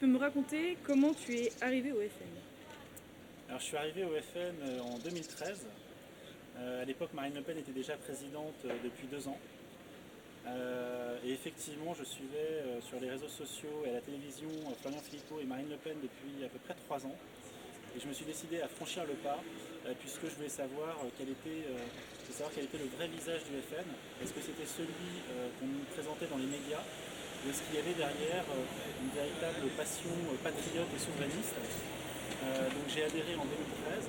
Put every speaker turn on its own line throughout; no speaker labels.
peux me raconter comment tu es arrivé au FN?
Alors, je suis arrivé au FN en 2013. À l'époque, Marine Le Pen était déjà présidente depuis 2 ans. Et effectivement, je suivais sur les réseaux sociaux et à la télévision Florian Philippot et Marine Le Pen depuis à peu près 3 ans. Et je me suis décidé à franchir le pas puisque je voulais savoir quel était le vrai visage du FN. Est-ce que c'était celui qu'on nous présentait dans les médias ou est-ce qu'il y avait derrière une véritable passion patriote et souverainiste. Donc j'ai adhéré en 2013.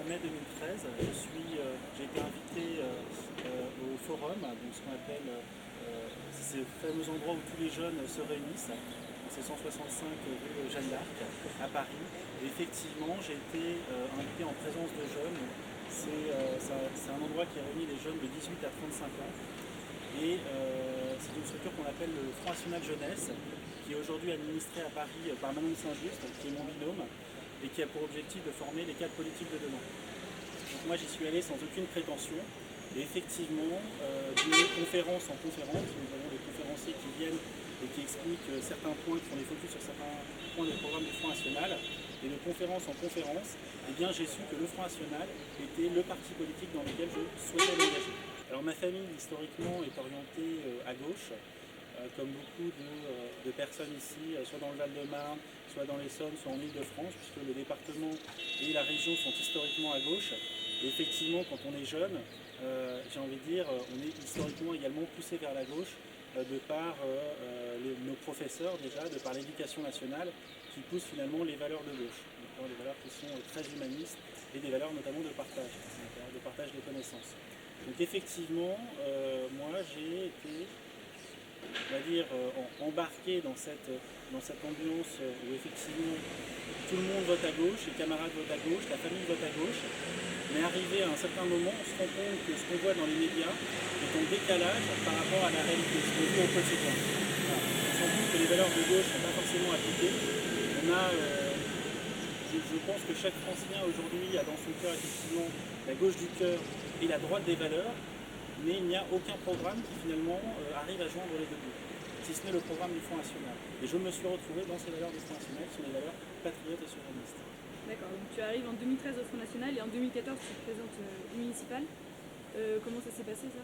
En mai 2013, j'ai été invité au forum, donc ce qu'on appelle ces fameux endroits où tous les jeunes se réunissent. C'est 165 rue Jeanne d'Arc à Paris. Et effectivement, j'ai été invité en présence de jeunes. C'est un endroit qui réunit les jeunes de 18 à 35 ans. Et c'est une structure qu'on appelle le Front National Jeunesse, qui est aujourd'hui administrée à Paris par Manon de Saint-Just, qui est mon binôme, et qui a pour objectif de former les cadres politiques de demain. Donc moi j'y suis allé sans aucune prétention, et effectivement, d'une conférence en conférence, nous avons des conférenciers qui viennent et qui expliquent certains points, qui font des focus sur certains points du programme du Front National, et de conférence en conférence, eh bien j'ai su que le Front National était le parti politique dans lequel je souhaitais m'engager. Alors ma famille historiquement est orientée à gauche, comme beaucoup de personnes ici, soit dans le Val-de-Marne, soit dans l'Essonne, soit en Île-de-France, puisque le département et la région sont historiquement à gauche. Et effectivement, quand on est jeune, j'ai envie de dire, on est historiquement également poussé vers la gauche de par nos professeurs déjà, de par l'éducation nationale, qui pousse finalement les valeurs de gauche, des valeurs qui sont très humanistes et des valeurs notamment de partage des connaissances. Donc effectivement, moi j'ai été, on va dire, embarqué dans cette ambiance où effectivement tout le monde vote à gauche, les camarades votent à gauche, la famille vote à gauche, mais arrivé à un certain moment, on se rend compte que ce qu'on voit dans les médias est en décalage par rapport à la réalité, ce qu'on vit au quotidien. Voilà. On se rend compte que les valeurs de gauche ne sont pas forcément appliquées. Je pense que chaque Francilien aujourd'hui a dans son cœur effectivement la gauche du cœur et la droite des valeurs, mais il n'y a aucun programme qui finalement arrive à joindre les deux bouts, si ce n'est le programme du Front National. Et je me suis retrouvé dans ces valeurs du Front National, qui sont des valeurs patriotes et souverainistes.
D'accord, donc tu arrives en 2013 au Front National et en 2014 tu te présentes municipal. Comment ça s'est passé ça?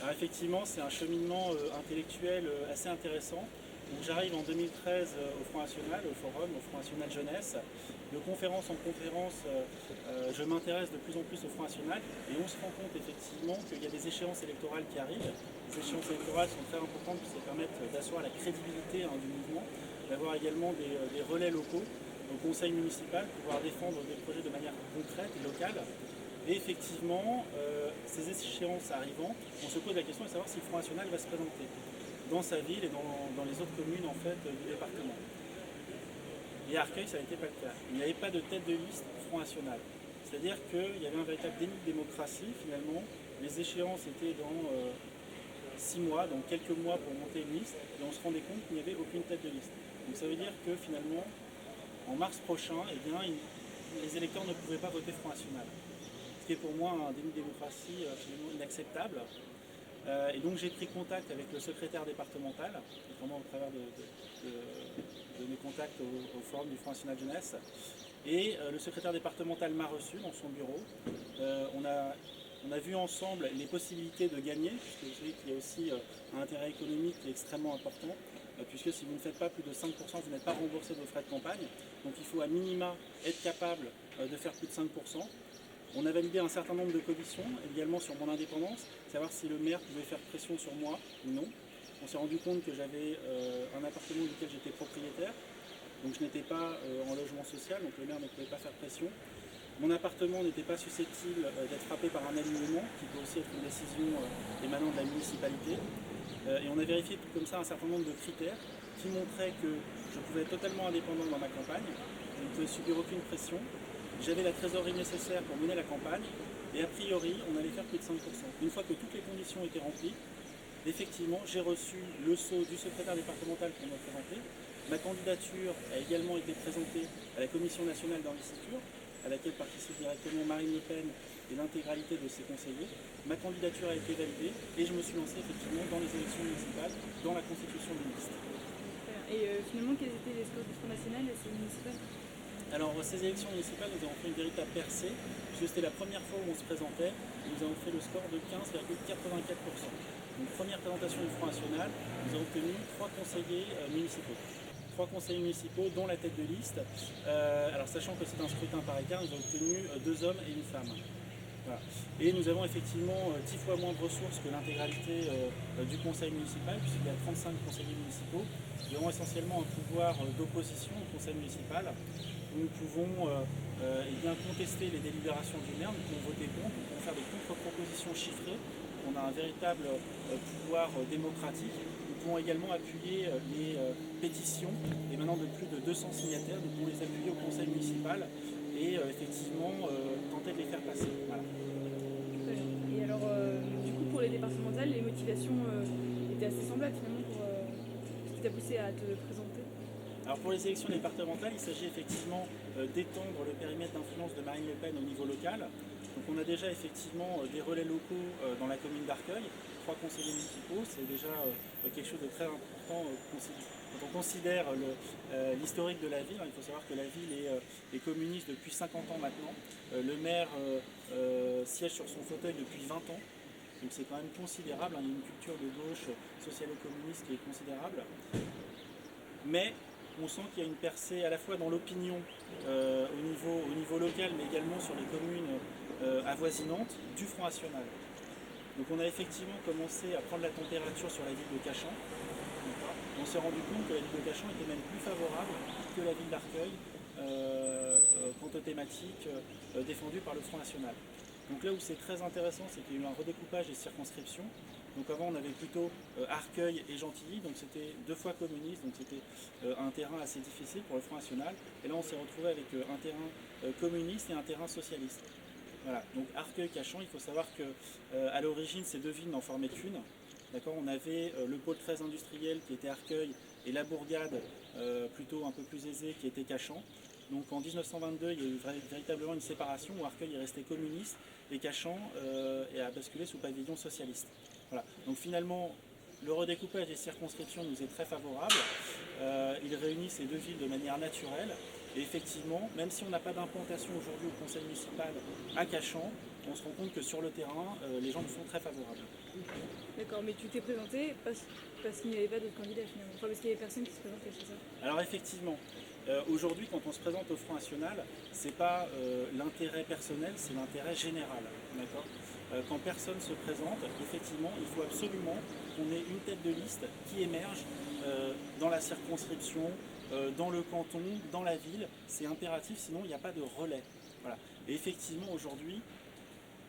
Alors effectivement, c'est un cheminement intellectuel assez intéressant. Donc j'arrive en 2013 au Front National, au Forum, au Front National Jeunesse. De conférence en conférence, je m'intéresse de plus en plus au Front National et on se rend compte effectivement qu'il y a des échéances électorales qui arrivent. Les échéances électorales sont très importantes puisqu'elles permettent d'asseoir la crédibilité du mouvement, d'avoir également des relais locaux au conseil municipal, pouvoir défendre des projets de manière concrète et locale. Et effectivement, ces échéances arrivant, on se pose la question de savoir si le Front National va se présenter dans sa ville et dans les autres communes en fait, du département. Et à Arcueil, ça n'était pas le cas. Il n'y avait pas de tête de liste Front National. C'est-à-dire qu'il y avait un véritable déni de démocratie finalement. Les échéances étaient dans 6 mois, donc quelques mois pour monter une liste, et on se rendait compte qu'il n'y avait aucune tête de liste. Donc ça veut dire que finalement, en mars prochain, eh bien, les électeurs ne pouvaient pas voter Front National. Ce qui est pour moi un déni de démocratie absolument inacceptable. Et donc j'ai pris contact avec le secrétaire départemental, notamment au travers de mes contacts au Forum du Front National Jeunesse. Et le secrétaire départemental m'a reçu dans son bureau. On a vu ensemble les possibilités de gagner, puisque vous savez qu'il y a aussi un intérêt économique qui est extrêmement important, puisque si vous ne faites pas plus de 5%, vous n'êtes pas remboursé de vos frais de campagne. Donc il faut à minima être capable de faire plus de 5%. On a validé un certain nombre de conditions, également sur mon indépendance, savoir si le maire pouvait faire pression sur moi ou non. On s'est rendu compte que j'avais un appartement duquel j'étais propriétaire, donc je n'étais pas en logement social, donc le maire ne pouvait pas faire pression. Mon appartement n'était pas susceptible d'être frappé par un alignement, qui peut aussi être une décision émanant de la municipalité. Et on a vérifié comme ça un certain nombre de critères qui montraient que je pouvais être totalement indépendant dans ma campagne, je ne pouvais subir aucune pression. J'avais la trésorerie nécessaire pour mener la campagne et a priori on allait faire plus de 5%. Une fois que toutes les conditions étaient remplies, effectivement j'ai reçu le sceau du secrétaire départemental pour me présenter. Ma candidature a également été présentée à la Commission nationale d'investiture, à laquelle participent directement Marine Le Pen et l'intégralité de ses conseillers. Ma candidature a été validée et je me suis lancé effectivement dans les élections municipales, dans la constitution d'une liste.
Et score du Front National et c'est municipal?
Alors, ces élections municipales, nous avons fait une véritable percée, puisque c'était la première fois où on se présentait. Nous avons fait le score de 15,84%. Donc, première présentation du Front National, nous avons obtenu 3 conseillers municipaux. 3 conseillers municipaux, dont la tête de liste. Alors, sachant que c'est un scrutin par écart, nous avons obtenu 2 hommes et une femme. Voilà. Et nous avons effectivement 10 fois moins de ressources que l'intégralité du conseil municipal, puisqu'il y a 35 conseillers municipaux. Nous avons essentiellement un pouvoir d'opposition au conseil municipal. Nous pouvons eh bien, contester les délibérations du maire, nous pouvons voter contre, nous pouvons faire des contre-propositions chiffrées. On a un véritable pouvoir démocratique. Nous pouvons également appuyer les pétitions, et maintenant de plus de 200 signataires, nous pouvons les appuyer au conseil municipal et effectivement tenter de les faire passer. Voilà.
Et alors, du coup, pour les départementales, les motivations étaient assez semblables finalement pour ce qui t'a poussé à te présenter?
Alors pour les élections départementales, il s'agit effectivement d'étendre le périmètre d'influence de Marine Le Pen au niveau local. Donc on a déjà effectivement des relais locaux dans la commune d'Arcueil, 3 conseillers municipaux, c'est déjà quelque chose de très important quand on considère l'historique de la ville. Il faut savoir que la ville est communiste depuis 50 ans maintenant. Le maire siège sur son fauteuil depuis 20 ans. Donc c'est quand même considérable, il y a une culture de gauche socialo-communiste qui est considérable. Mais on sent qu'il y a une percée à la fois dans l'opinion au niveau local, mais également sur les communes avoisinantes du Front National. Donc on a effectivement commencé à prendre la température sur la ville de Cachan. On s'est rendu compte que la ville de Cachan était même plus favorable que la ville d'Arcueil quant aux thématiques défendues par le Front National. Donc là où c'est très intéressant, c'est qu'il y a eu un redécoupage des circonscriptions. Donc avant on avait plutôt Arcueil et Gentilly, donc c'était 2 fois communiste, donc c'était un terrain assez difficile pour le Front National. Et là on s'est retrouvé avec un terrain communiste et un terrain socialiste. Voilà, donc Arcueil-Cachan, il faut savoir que à l'origine ces 2 villes n'en formaient qu'une. D'accord, on avait le pôle très industriel qui était Arcueil et la bourgade plutôt un peu plus aisée qui était Cachan. Donc en 1922, il y a eu véritablement une séparation où Arcueil est resté communiste et Cachan a basculé sous pavillon socialiste. Voilà. Donc finalement, le redécoupage des circonscriptions nous est très favorable. Il réunit ces 2 villes de manière naturelle. Et effectivement, même si on n'a pas d'implantation aujourd'hui au conseil municipal à Cachan, on se rend compte que sur le terrain, les gens nous sont très favorables.
D'accord, mais tu t'es présenté parce qu'il n'y avait pas d'autres candidats finalement, enfin parce qu'il n'y avait personne qui se présentait, c'est ça?
Alors effectivement, aujourd'hui quand on se présente au Front National, c'est pas l'intérêt personnel, c'est l'intérêt général. D'accord ? Quand personne se présente, effectivement, il faut absolument qu'on ait une tête de liste qui émerge dans la circonscription, dans le canton, dans la ville. C'est impératif, sinon il n'y a pas de relais. Voilà. Et effectivement, aujourd'hui,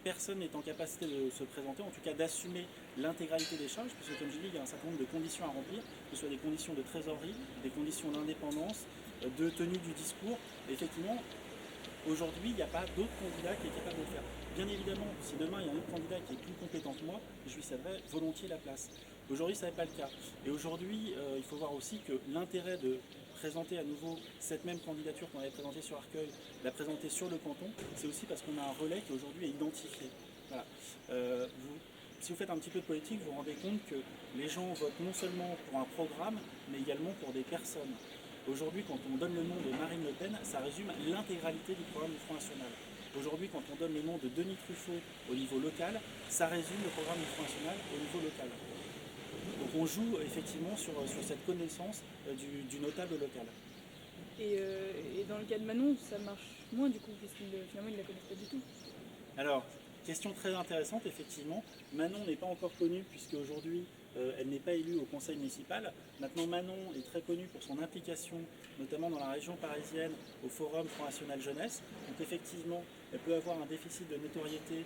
personne n'est en capacité de se présenter, en tout cas d'assumer l'intégralité des charges, puisque comme je dis, il y a un certain nombre de conditions à remplir, que ce soit des conditions de trésorerie, des conditions d'indépendance, de tenue du discours. Et effectivement, aujourd'hui, il n'y a pas d'autre candidat qui est capable de le faire. Bien évidemment, si demain il y a un autre candidat qui est plus compétent que moi, je lui céderai volontiers la place. Aujourd'hui, ça n'est pas le cas. Et aujourd'hui, il faut voir aussi que l'intérêt de présenter à nouveau cette même candidature qu'on avait présentée sur Arcueil, la présenter sur le canton, c'est aussi parce qu'on a un relais qui aujourd'hui est identifié. Voilà. Si vous faites un petit peu de politique, vous vous rendez compte que les gens votent non seulement pour un programme, mais également pour des personnes. Aujourd'hui, quand on donne le nom de Marine Le Pen, ça résume l'intégralité du programme du Front National. Aujourd'hui, quand on donne le nom de Denis Truffaut au niveau local, ça résume le programme du Front National au niveau local. Donc on joue effectivement sur cette connaissance du notable local.
Et dans le cas de Manon, ça marche moins du coup, puisqu'ils finalement ils ne la connaissent pas du tout.
Alors, question très intéressante, effectivement. Manon n'est pas encore connue puisque aujourd'hui elle n'est pas élue au conseil municipal. Maintenant, Manon est très connue pour son implication, notamment dans la région parisienne, au Forum Front National Jeunesse. Donc effectivement, elle peut avoir un déficit de notoriété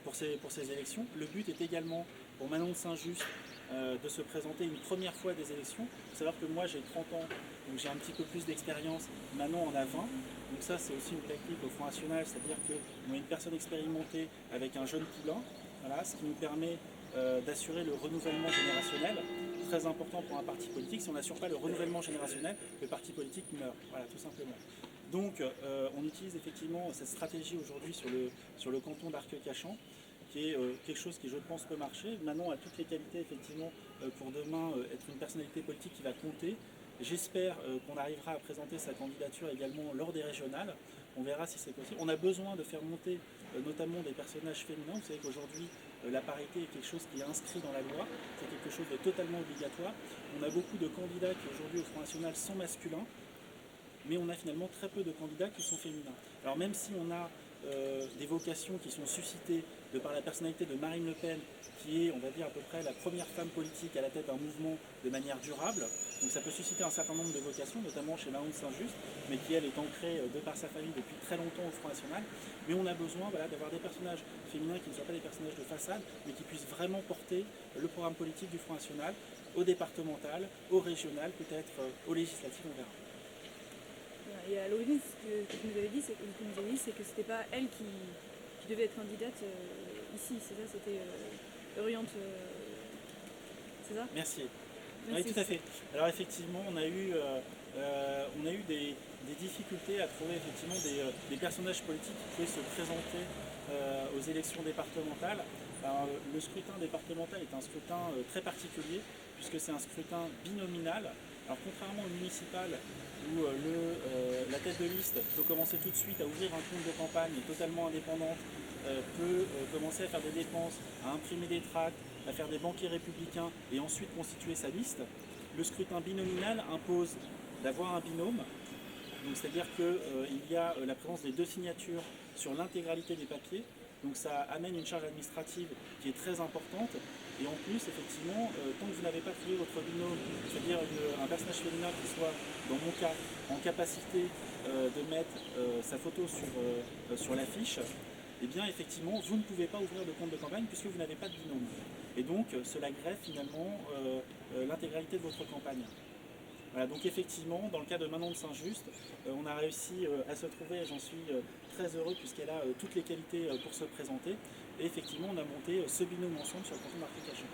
pour ces élections. Le but est également pour Manon de Saint-Just de se présenter une première fois des élections. Il faut savoir que moi j'ai 30 ans, donc j'ai un petit peu plus d'expérience. Manon en a 20. Donc ça c'est aussi une tactique au Front National, c'est-à-dire qu'on a une personne expérimentée avec un jeune poulain, voilà, ce qui nous permet d'assurer le renouvellement générationnel, très important pour un parti politique. Si on n'assure pas le renouvellement générationnel, le parti politique meurt, voilà, tout simplement. Donc on utilise effectivement cette stratégie aujourd'hui sur le canton d'Arcueil-Cachan, qui est quelque chose qui je pense peut marcher. Manon a toutes les qualités effectivement pour demain être une personnalité politique qui va compter. Et J'espère qu'on arrivera à présenter sa candidature également lors des régionales. On verra si c'est possible. On a besoin de faire monter notamment des personnages féminins. Vous savez qu'aujourd'hui, la parité est quelque chose qui est inscrit dans la loi. C'est quelque chose de totalement obligatoire. On a beaucoup de candidats qui aujourd'hui au Front National sont masculins, mais on a finalement très peu de candidats qui sont féminins. Alors même si on a des vocations qui sont suscitées de par la personnalité de Marine Le Pen, qui est, on va dire, à peu près la première femme politique à la tête d'un mouvement de manière durable. Donc ça peut susciter un certain nombre de vocations, notamment chez Manon de Saint-Just, mais qui, elle, est ancrée de par sa famille depuis très longtemps au Front National. Mais on a besoin d'avoir des personnages féminins qui ne soient pas des personnages de façade, mais qui puissent vraiment porter le programme politique du Front National, au départemental, au régional, peut-être au législatif, on verra.
Et à l'origine, ce que tu nous avais dit, c'est que c'était pas elle qui devait être candidate ici, c'est ça, c'était Oriente, c'est ça?
Merci. Oui, tout à fait. Alors effectivement, on a eu des difficultés à trouver effectivement des personnages politiques qui pouvaient se présenter aux élections départementales. Alors, le scrutin départemental est un scrutin très particulier, puisque c'est un scrutin binominal. Alors contrairement au municipal, où la tête de liste peut commencer tout de suite à ouvrir un compte de campagne totalement indépendante, peut commencer à faire des dépenses, à imprimer des tracts, à faire des banquiers républicains et ensuite constituer sa liste, le scrutin binominal impose d'avoir un binôme. C'est-à-dire qu'il y a la présence des deux signatures sur l'intégralité des papiers. Donc ça amène une charge administrative qui est très importante. Et en plus, effectivement, tant que vous n'avez pas trouvé votre binôme, c'est-à-dire un personnage féminin qui soit, dans mon cas, en capacité de mettre sa photo sur l'affiche, eh bien, effectivement, vous ne pouvez pas ouvrir de compte de campagne puisque vous n'avez pas de binôme. Et donc, cela greffe finalement l'intégralité de votre campagne. Voilà, donc effectivement, dans le cas de Manon de Saint-Just, on a réussi à se trouver, et j'en suis très heureux puisqu'elle a toutes les qualités pour se présenter. Et effectivement, on a monté ce binôme ensemble sur le canton d'Arcachon.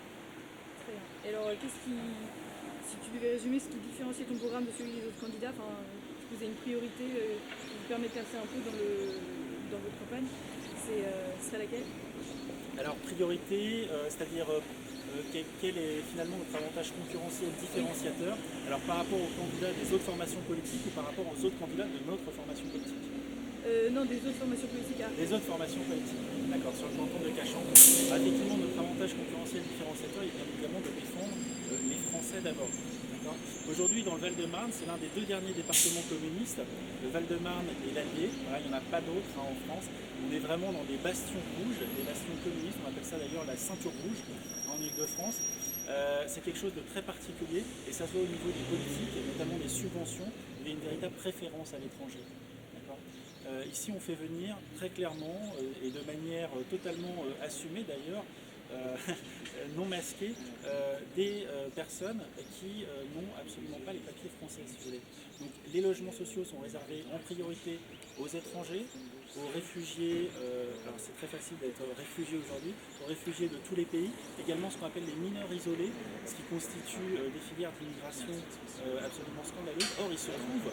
Très bien. Et alors, si tu devais résumer ce qui différencie ton programme de celui des autres candidats, est-ce que vous avez une priorité qui vous permet de percer un peu dans votre campagne, ce serait laquelle?
Alors, priorité, c'est-à-dire quel est finalement notre avantage concurrentiel différenciateur, alors par rapport aux candidats des autres formations politiques ou par rapport aux autres candidats de notre formation politique?
Non, des autres formations politiques.
Des autres formations politiques, d'accord, sur le canton de Cachan. Effectivement, notre avantage concurrentiel différenciateur est bien évidemment de défendre les Français d'abord. Aujourd'hui, dans le Val-de-Marne, c'est l'un des deux derniers départements communistes. Le Val-de-Marne et l'Allier, voilà, il n'y en a pas d'autres en France. On est vraiment dans des bastions rouges, des bastions communistes, on appelle ça d'ailleurs la ceinture rouge en Ile-de-France. C'est quelque chose de très particulier et ça se voit au niveau des politiques et notamment des subventions. Il y a une véritable préférence à l'étranger. Ici, on fait venir très clairement et de manière totalement assumée d'ailleurs, non masquées, des personnes qui n'ont absolument pas les papiers français, si vous voulez. Donc les logements sociaux sont réservés en priorité aux étrangers, aux réfugiés, alors c'est très facile d'être réfugié aujourd'hui, aux réfugiés de tous les pays, également ce qu'on appelle les mineurs isolés, ce qui constitue des filières d'immigration absolument scandaleuses. Or, il se trouve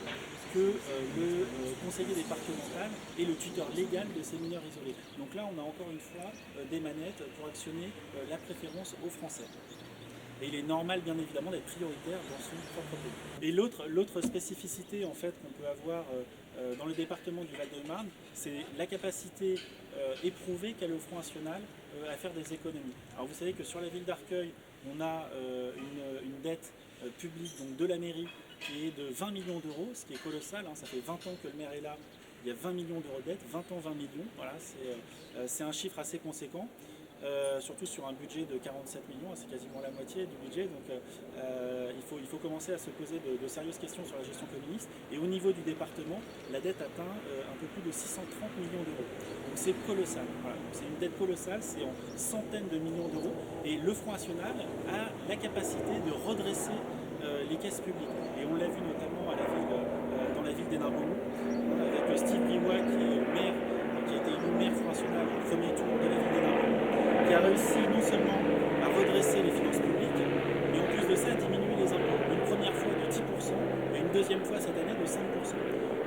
que le conseiller départemental est le tuteur légal de ces mineurs isolés. Donc là, on a encore une fois des manettes pour actionner la préférence aux Français. Et il est normal, bien évidemment, d'être prioritaire dans son propre pays. Et l'autre spécificité en fait, qu'on peut avoir dans le département du Val-de-Marne, c'est la capacité éprouvée qu'a le Front National à faire des économies. Alors vous savez que sur la ville d'Arcueil, on a une dette publique donc de la mairie qui est de 20 millions d'euros, ce qui est colossal, hein, ça fait 20 ans que le maire est là, il y a 20 millions d'euros de dette, 20 ans 20 millions, voilà, c'est un chiffre assez conséquent. Surtout sur un budget de 47 millions, c'est quasiment la moitié du budget, donc il faut commencer à se poser de sérieuses questions sur la gestion communiste. Et au niveau du département, la dette atteint un peu plus de 630 millions d'euros. Donc c'est colossal, voilà. C'est une dette colossale, c'est en centaines de millions d'euros, et le Front National a la capacité de redresser les caisses publiques. Et on l'a vu notamment dans la ville d'Hénin-Beaumont, avec Steve Briouat qui est maire, qui a été élu maire Front National au premier tour de la ville d'Hénin-Beaumont, qui a réussi non seulement à redresser les finances publiques, mais en plus de ça à diminuer les impôts. Une première fois de 10% et une deuxième fois cette année de 5%.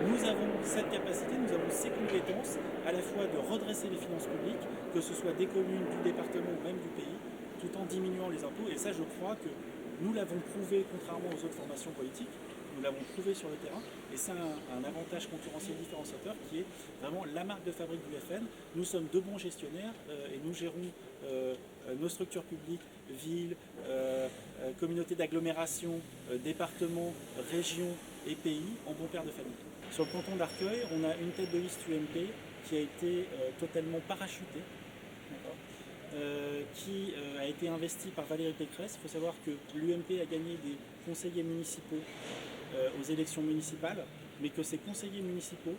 Nous avons cette capacité, nous avons ces compétences à la fois de redresser les finances publiques, que ce soit des communes, du département ou même du pays, tout en diminuant les impôts. Et ça, je crois que nous l'avons prouvé, contrairement aux autres formations politiques, nous l'avons prouvé sur le terrain, et c'est un avantage concurrentiel différenciateur qui est vraiment la marque de fabrique du FN. Nous sommes de bons gestionnaires et nous gérons nos structures publiques, villes, communautés d'agglomération, départements, régions et pays en bons pères de famille. Sur le canton d'Arcueil, on a une tête de liste UMP qui a été totalement parachutée, qui a été investie par Valérie Pécresse. Il faut savoir que l'UMP a gagné des conseillers municipaux aux élections municipales, mais que ces conseillers municipaux,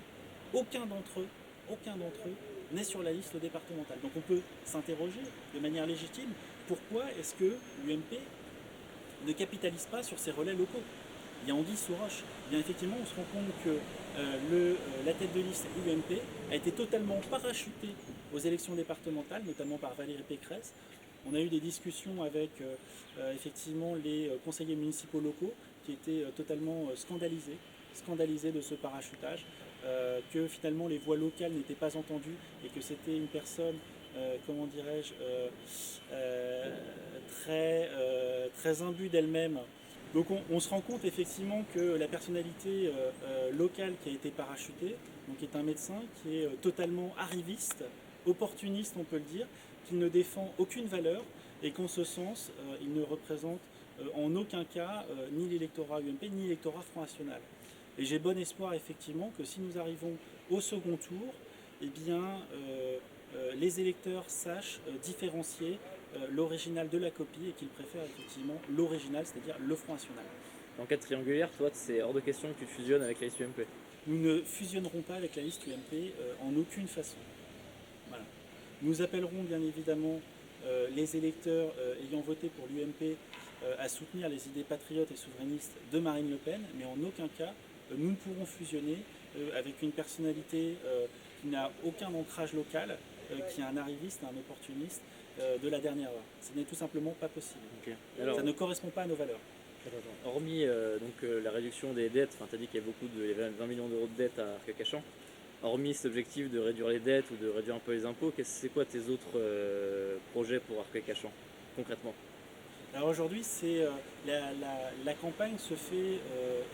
aucun d'entre eux n'est sur la liste départementale. Donc on peut s'interroger de manière légitime, pourquoi est-ce que l'UMP ne capitalise pas sur ses relais locaux? Il y a anguille sous roche. Bien effectivement, on se rend compte que la tête de liste UMP a été totalement parachutée aux élections départementales, notamment par Valérie Pécresse. On a eu des discussions avec effectivement les conseillers municipaux locaux qui étaient totalement scandalisés de ce parachutage, que finalement les voix locales n'étaient pas entendues et que c'était une personne, comment dirais-je, très imbue d'elle-même. Donc on se rend compte effectivement que la personnalité locale qui a été parachutée, donc est un médecin qui est totalement arriviste, opportuniste on peut le dire, qui ne défend aucune valeur et qu'en ce sens il ne représente en aucun cas ni l'électorat UMP ni l'électorat Front National. Et j'ai bon espoir effectivement que si nous arrivons au second tour, eh bien les électeurs sachent différencier l'original de la copie et qu'ils préfèrent effectivement l'original, c'est-à-dire le Front National.
En cas de triangulaire, toi, c'est hors de question que tu te fusionnes avec la liste UMP.
Nous ne fusionnerons pas avec la liste UMP en aucune façon. Voilà. Nous appellerons bien évidemment les électeurs ayant voté pour l'UMP à soutenir les idées patriotes et souverainistes de Marine Le Pen, mais en aucun cas nous ne pourrons fusionner avec une personnalité qui n'a aucun ancrage local, qui est un arriviste, un opportuniste de la dernière heure. Ce n'est tout simplement pas possible.
Okay. Alors,
ça ne correspond pas à nos valeurs.
Hormis la réduction des dettes, tu as dit qu'il y avait 20 millions d'euros de dettes à Arcueil-Cachan, hormis cet objectif de réduire les dettes ou de réduire un peu les impôts, c'est quoi tes autres projets pour Arcueil-Cachan, concrètement?
Alors aujourd'hui, la campagne se fait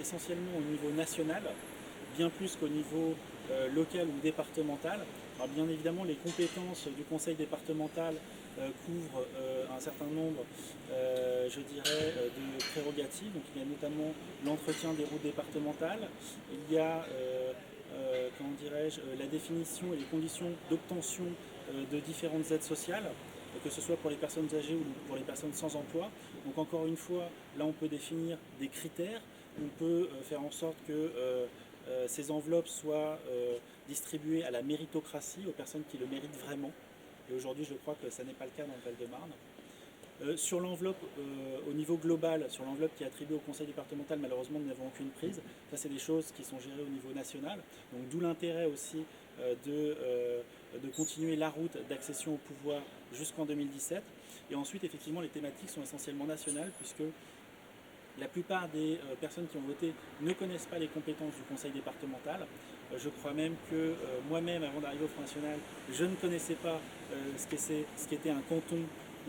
essentiellement au niveau national, bien plus qu'au niveau local ou départemental. Alors bien évidemment, les compétences du conseil départemental couvrent un certain nombre, je dirais, de prérogatives. Donc il y a notamment l'entretien des routes départementales, il y a comment dirais-je, la définition et les conditions d'obtention de différentes aides sociales, que ce soit pour les personnes âgées ou pour les personnes sans emploi. Donc encore une fois, là on peut définir des critères, on peut faire en sorte que ces enveloppes soient distribuées à la méritocratie, aux personnes qui le méritent vraiment. Et aujourd'hui, je crois que ça n'est pas le cas dans le Val-de-Marne. Sur l'enveloppe, au niveau global, sur l'enveloppe qui est attribuée au conseil départemental, malheureusement, nous n'avons aucune prise. Ça, c'est des choses qui sont gérées au niveau national. Donc d'où l'intérêt aussi de continuer la route d'accession au pouvoir jusqu'en 2017. Et ensuite, effectivement, les thématiques sont essentiellement nationales, puisque la plupart des personnes qui ont voté ne connaissent pas les compétences du conseil départemental. Je crois même que moi-même, avant d'arriver au Front National, je ne connaissais pas ce qu'était un canton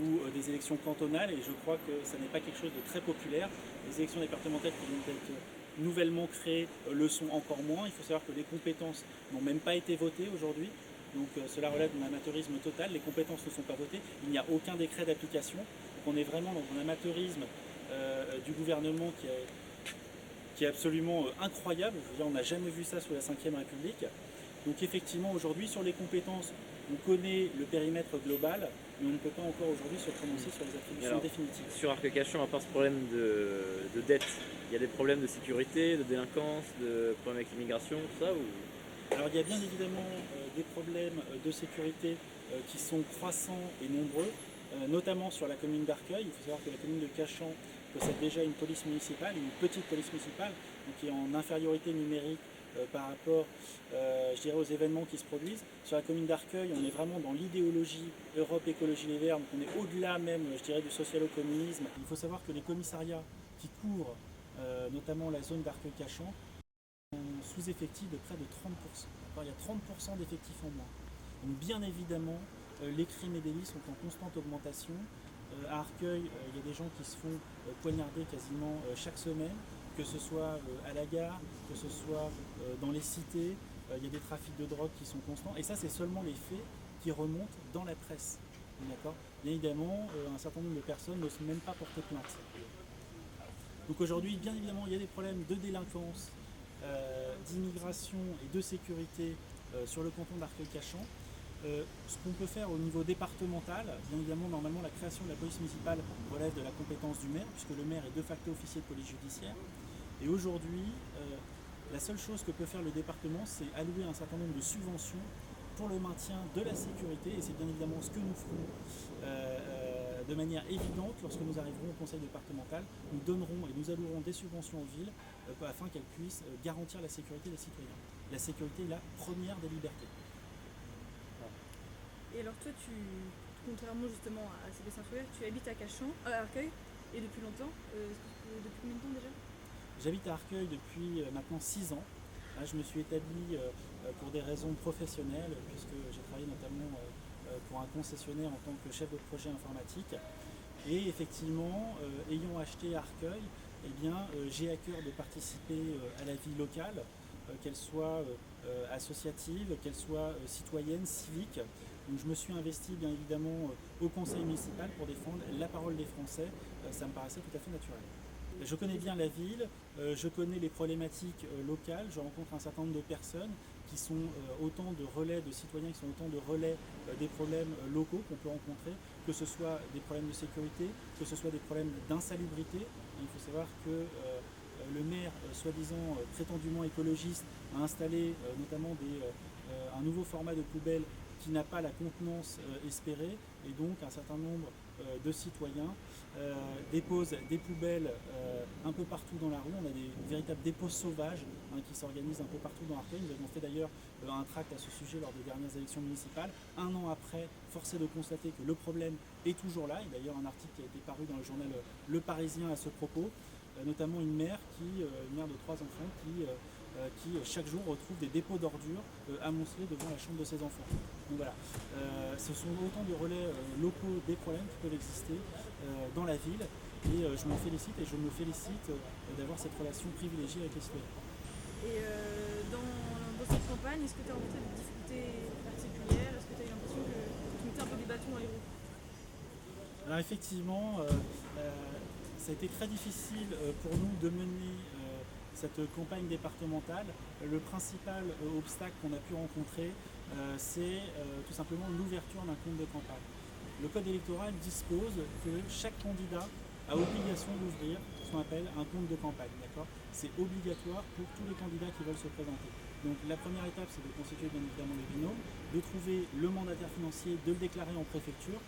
ou des élections cantonales, et je crois que ça n'est pas quelque chose de très populaire. Les élections départementales qui viennent d'être nouvellement créées le sont encore moins. Il faut savoir que les compétences n'ont même pas été votées aujourd'hui. Donc cela relève d'un amateurisme total, les compétences ne sont pas votées, il n'y a aucun décret d'application. Donc on est vraiment dans un amateurisme du gouvernement qui est absolument incroyable. Je veux dire, on n'a jamais vu ça sous la Ve République. Donc effectivement aujourd'hui sur les compétences, on connaît le périmètre global, mais on ne peut pas encore aujourd'hui se prononcer sur les attributions définitives.
Sur Arcueil-Cachan, à part ce problème de dette, il y a des problèmes de sécurité, de délinquance, de problèmes avec l'immigration, tout ça ou...
Alors il y a bien évidemment des problèmes de sécurité qui sont croissants et nombreux, notamment sur la commune d'Arcueil. Il faut savoir que la commune de Cachan possède déjà une police municipale, une petite police municipale, donc qui est en infériorité numérique par rapport je dirais, aux événements qui se produisent. Sur la commune d'Arcueil, on est vraiment dans l'idéologie Europe Écologie Les Verts, donc on est au-delà même, je dirais, du socialo-communisme. Il faut savoir que les commissariats qui couvrent notamment la zone d'Arcueil-Cachan sont sous-effectifs de près de 30%. Il y a 30% d'effectifs en moins. Donc bien évidemment, les crimes et délits sont en constante augmentation. À Arcueil, il y a des gens qui se font poignarder quasiment chaque semaine, que ce soit à la gare, que ce soit dans les cités, il y a des trafics de drogue qui sont constants. Et ça, c'est seulement les faits qui remontent dans la presse. D'accord ? Bien évidemment, un certain nombre de personnes n'osent même pas porter plainte. Donc aujourd'hui, bien évidemment, il y a des problèmes de délinquance, d'immigration et de sécurité sur le canton d'Arcueil-Cachan. Ce qu'on peut faire au niveau départemental, bien évidemment, normalement, la création de la police municipale relève de la compétence du maire, puisque le maire est de facto officier de police judiciaire. Et aujourd'hui, la seule chose que peut faire le département, c'est allouer un certain nombre de subventions pour le maintien de la sécurité, et c'est bien évidemment ce que nous ferons de manière évidente lorsque nous arriverons au conseil départemental. Nous donnerons et nous allouerons des subventions aux villes afin qu'elles puissent garantir la sécurité des citoyens. La sécurité est la première des libertés.
Et alors toi, contrairement justement à CP Saint-Ouvert, tu habites à Arcueil, et depuis longtemps. Depuis combien de temps déjà ?
J'habite à Arcueil depuis maintenant 6 ans. Là, je me suis établi pour des raisons professionnelles, puisque j'ai travaillé notamment pour un concessionnaire en tant que chef de projet informatique. Et effectivement, ayant acheté Arcueil, j'ai à cœur de participer à la vie locale, qu'elle soit associative, qu'elle soit citoyenne, civique. Donc je me suis investi bien évidemment au conseil municipal pour défendre la parole des Français. Ça me paraissait tout à fait naturel. Je connais bien la ville, je connais les problématiques locales, je rencontre un certain nombre de personnes qui sont autant de relais de citoyens, qui sont autant de relais des problèmes locaux qu'on peut rencontrer, que ce soit des problèmes de sécurité, que ce soit des problèmes d'insalubrité. Il faut savoir que le maire, soi-disant prétendument écologiste, a installé notamment un nouveau format de poubelle qui n'a pas la contenance espérée, et donc un certain nombre de citoyens déposent des poubelles un peu partout dans la rue. On a des véritables dépôts sauvages qui s'organisent un peu partout dans Arcueil. Nous avons fait d'ailleurs un tract à ce sujet lors des dernières élections municipales. Un an après, force est de constater que le problème est toujours là. Il y a d'ailleurs un article qui a été paru dans le journal Le Parisien à ce propos, notamment une mère de 3 enfants qui chaque jour retrouve des dépôts d'ordures amoncelés devant la chambre de ses enfants. Donc voilà, ce sont autant de relais locaux des problèmes qui peuvent exister dans la ville, et je m'en félicite, et je me félicite d'avoir cette relation privilégiée avec les citoyens.
Et dans cette campagne, est-ce que tu as rencontré des difficultés particulières ? Est-ce que tu as eu l'impression que tu mettais un peu des bâtons dans les roues ?
Alors effectivement, ça a été très difficile pour nous de mener cette campagne départementale. Le principal obstacle qu'on a pu rencontrer, c'est tout simplement l'ouverture d'un compte de campagne. Le code électoral dispose que chaque candidat a obligation d'ouvrir ce qu'on appelle un compte de campagne. C'est obligatoire pour tous les candidats qui veulent se présenter. Donc la première étape, c'est de constituer bien évidemment les binômes, de trouver le mandataire financier, de le déclarer en préfecture.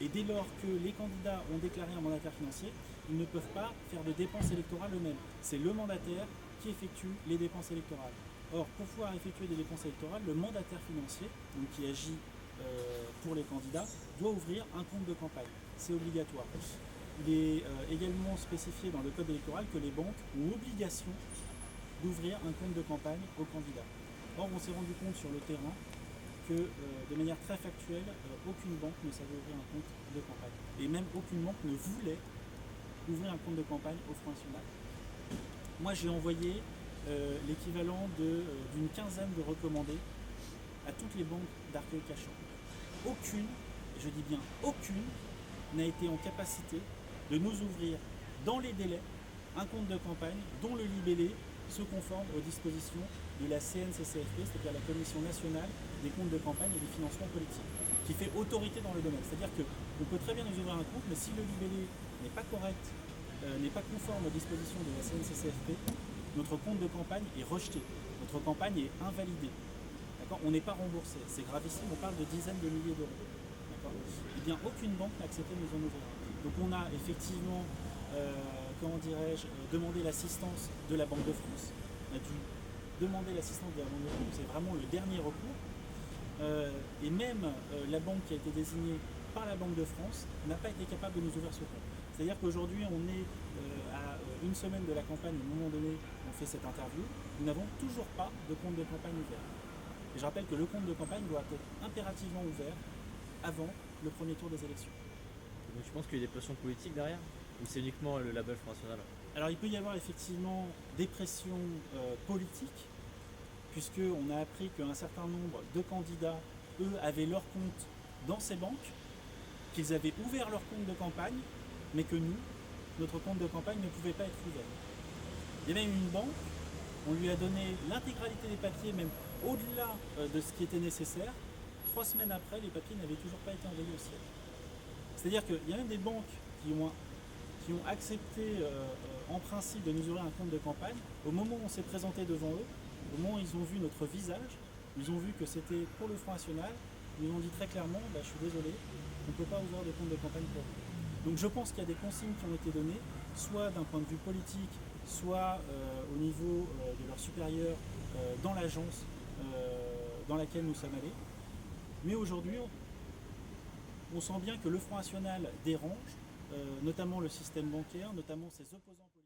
Et dès lors que les candidats ont déclaré un mandataire financier, ils ne peuvent pas faire de dépenses électorales eux-mêmes. C'est le mandataire qui effectue les dépenses électorales. Or, pour pouvoir effectuer des dépenses électorales, le mandataire financier, donc qui agit pour les candidats, doit ouvrir un compte de campagne. C'est obligatoire. Il est également spécifié dans le code électoral que les banques ont obligation d'ouvrir un compte de campagne aux candidats. Or, on s'est rendu compte sur le terrain que de manière très factuelle, aucune banque ne savait ouvrir un compte de campagne. Et même aucune banque ne voulait ouvrir un compte de campagne au Front National. Moi, j'ai envoyé l'équivalent d'une quinzaine de recommandés à toutes les banques d'Arcueil-Cachan. Aucune, je dis bien aucune, n'a été en capacité de nous ouvrir dans les délais un compte de campagne dont le libellé se conforme aux dispositions de la CNCCFP, c'est-à-dire la Commission nationale des comptes de campagne et des financements politiques, qui fait autorité dans le domaine. C'est-à-dire qu'on peut très bien nous ouvrir un compte, mais si le libellé n'est pas correct, n'est pas conforme aux dispositions de la CNCCFP, notre compte de campagne est rejeté, notre campagne est invalidée. On n'est pas remboursé, c'est gravissime, on parle de dizaines de milliers d'euros. Eh bien, aucune banque n'a accepté de nous en ouvrir. Donc on a effectivement, demandé l'assistance de la Banque de France. On a dû demander l'assistance de la Banque de France, c'est vraiment le dernier recours. Et même la banque qui a été désignée par la Banque de France n'a pas été capable de nous ouvrir ce compte. C'est-à-dire qu'aujourd'hui, on est à une semaine de la campagne, au moment donné, on fait cette interview, nous n'avons toujours pas de compte de campagne ouvert. Et je rappelle que le compte de campagne doit être impérativement ouvert avant le premier tour des élections.
Donc tu penses qu'il y a des pressions politiques derrière ? Ou c'est uniquement le label Front National ?
Alors il peut y avoir effectivement des pressions politiques, puisqu'on a appris qu'un certain nombre de candidats, eux, avaient leur compte dans ces banques, qu'ils avaient ouvert leur compte de campagne, mais que nous, notre compte de campagne ne pouvait pas être ouvert. Il y avait une banque, on lui a donné l'intégralité des papiers, même au-delà de ce qui était nécessaire. 3 semaines après, les papiers n'avaient toujours pas été envoyés au siège. C'est-à-dire qu'il y a même des banques qui ont accepté en principe de nous ouvrir un compte de campagne. Au moment où on s'est présenté devant eux, au moment où ils ont vu notre visage, ils ont vu que c'était pour le Front National, ils nous ont dit très clairement, je suis désolé, on ne peut pas ouvrir de compte de campagne pour vous. Donc je pense qu'il y a des consignes qui ont été données, soit d'un point de vue politique, soit au niveau de leurs supérieurs dans l'agence dans laquelle nous sommes allés. Mais aujourd'hui, on sent bien que le Front National dérange, notamment le système bancaire, notamment ses opposants politiques.